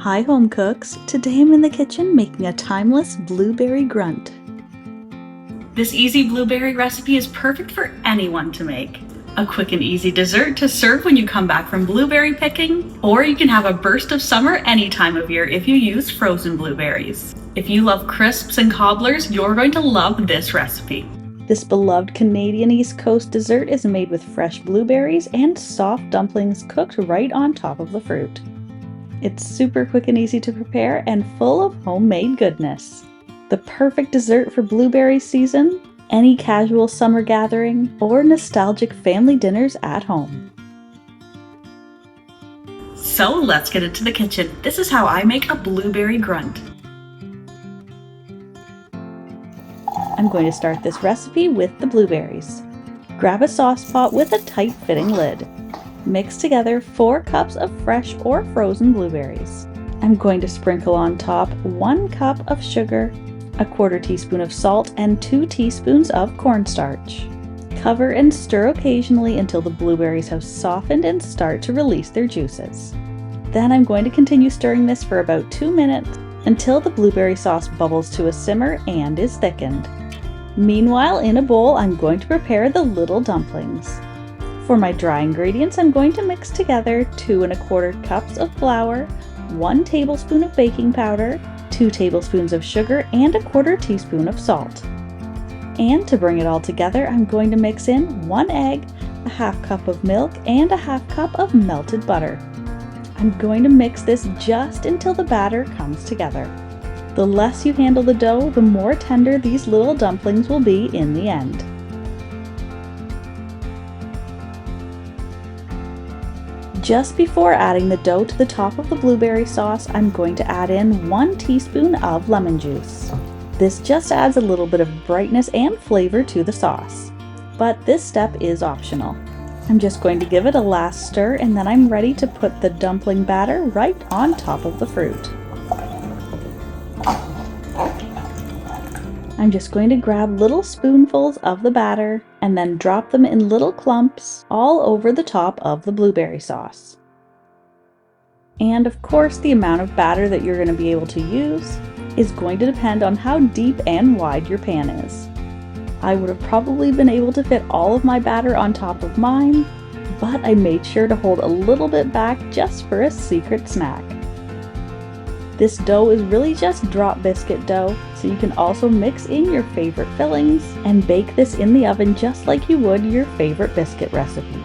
Hi home cooks, today I'm in the kitchen making a timeless blueberry grunt. This easy blueberry recipe is perfect for anyone to make. A quick and easy dessert to serve when you come back from blueberry picking, or you can have a burst of summer any time of year if you use frozen blueberries. If you love crisps and cobblers, you're going to love this recipe. This beloved Canadian East Coast dessert is made with fresh blueberries and soft dumplings cooked right on top of the fruit. It's super quick and easy to prepare and full of homemade goodness. The perfect dessert for blueberry season, any casual summer gathering, or nostalgic family dinners at home. So let's get into the kitchen. This is how I make a blueberry grunt. I'm going to start this recipe with the blueberries. Grab a sauce pot with a tight fitting lid. Mix together 4 cups of fresh or frozen blueberries. I'm going to sprinkle on top 1 cup of sugar, a 1/4 teaspoon of salt, and 2 teaspoons of cornstarch. Cover and stir occasionally until the blueberries have softened and start to release their juices. Then I'm going to continue stirring this for about 2 minutes until the blueberry sauce bubbles to a simmer and is thickened. Meanwhile, in a bowl, I'm going to prepare the little dumplings. For my dry ingredients, I'm going to mix together 2 1/4 cups of flour, 1 tablespoon of baking powder, 2 tablespoons of sugar, and a 1/4 teaspoon of salt. And to bring it all together, I'm going to mix in 1 egg, a 1/2 cup of milk, and a 1/2 cup of melted butter. I'm going to mix this just until the batter comes together. The less you handle the dough, the more tender these little dumplings will be in the end. Just before adding the dough to the top of the blueberry sauce, I'm going to add in 1 teaspoon of lemon juice. This just adds a little bit of brightness and flavor to the sauce, but this step is optional. I'm just going to give it a last stir and then I'm ready to put the dumpling batter right on top of the fruit. I'm just going to grab little spoonfuls of the batter and then drop them in little clumps all over the top of the blueberry sauce. And of course, the amount of batter that you're going to be able to use is going to depend on how deep and wide your pan is. I would have probably been able to fit all of my batter on top of mine, but I made sure to hold a little bit back just for a secret snack. This dough is really just drop biscuit dough, so you can also mix in your favorite fillings and bake this in the oven just like you would your favorite biscuit recipe.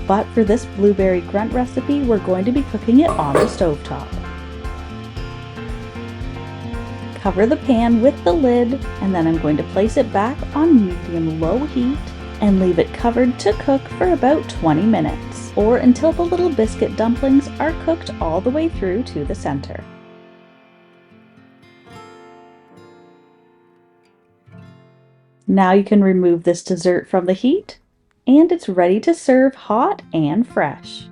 But for this blueberry grunt recipe, we're going to be cooking it on the stovetop. Cover the pan with the lid, and then I'm going to place it back on medium-low heat and leave it covered to cook for about 20 minutes, or until the little biscuit dumplings are cooked all the way through to the center. Now you can remove this dessert from the heat, and it's ready to serve hot and fresh.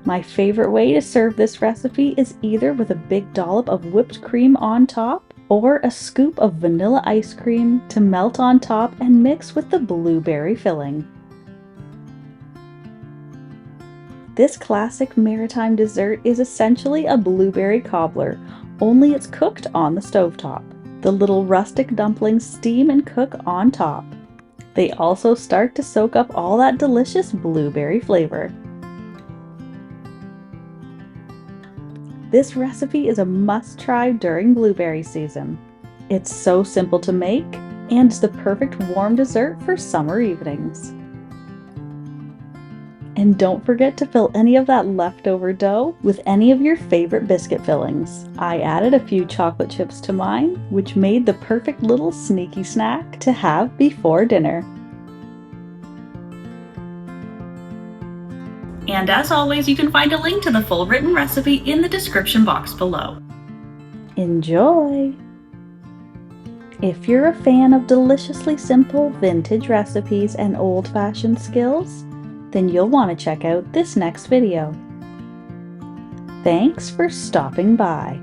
My favorite way to serve this recipe is either with a big dollop of whipped cream on top, or a scoop of vanilla ice cream to melt on top and mix with the blueberry filling. This classic Maritime dessert is essentially a blueberry cobbler, only it's cooked on the stovetop. The little rustic dumplings steam and cook on top. They also start to soak up all that delicious blueberry flavor. This recipe is a must-try during blueberry season. It's so simple to make, and it's the perfect warm dessert for summer evenings. And don't forget to fill any of that leftover dough with any of your favorite biscuit fillings. I added a few chocolate chips to mine, which made the perfect little sneaky snack to have before dinner. And as always, you can find a link to the full written recipe in the description box below. Enjoy! If you're a fan of deliciously simple vintage recipes and old-fashioned skills, then you'll want to check out this next video. Thanks for stopping by.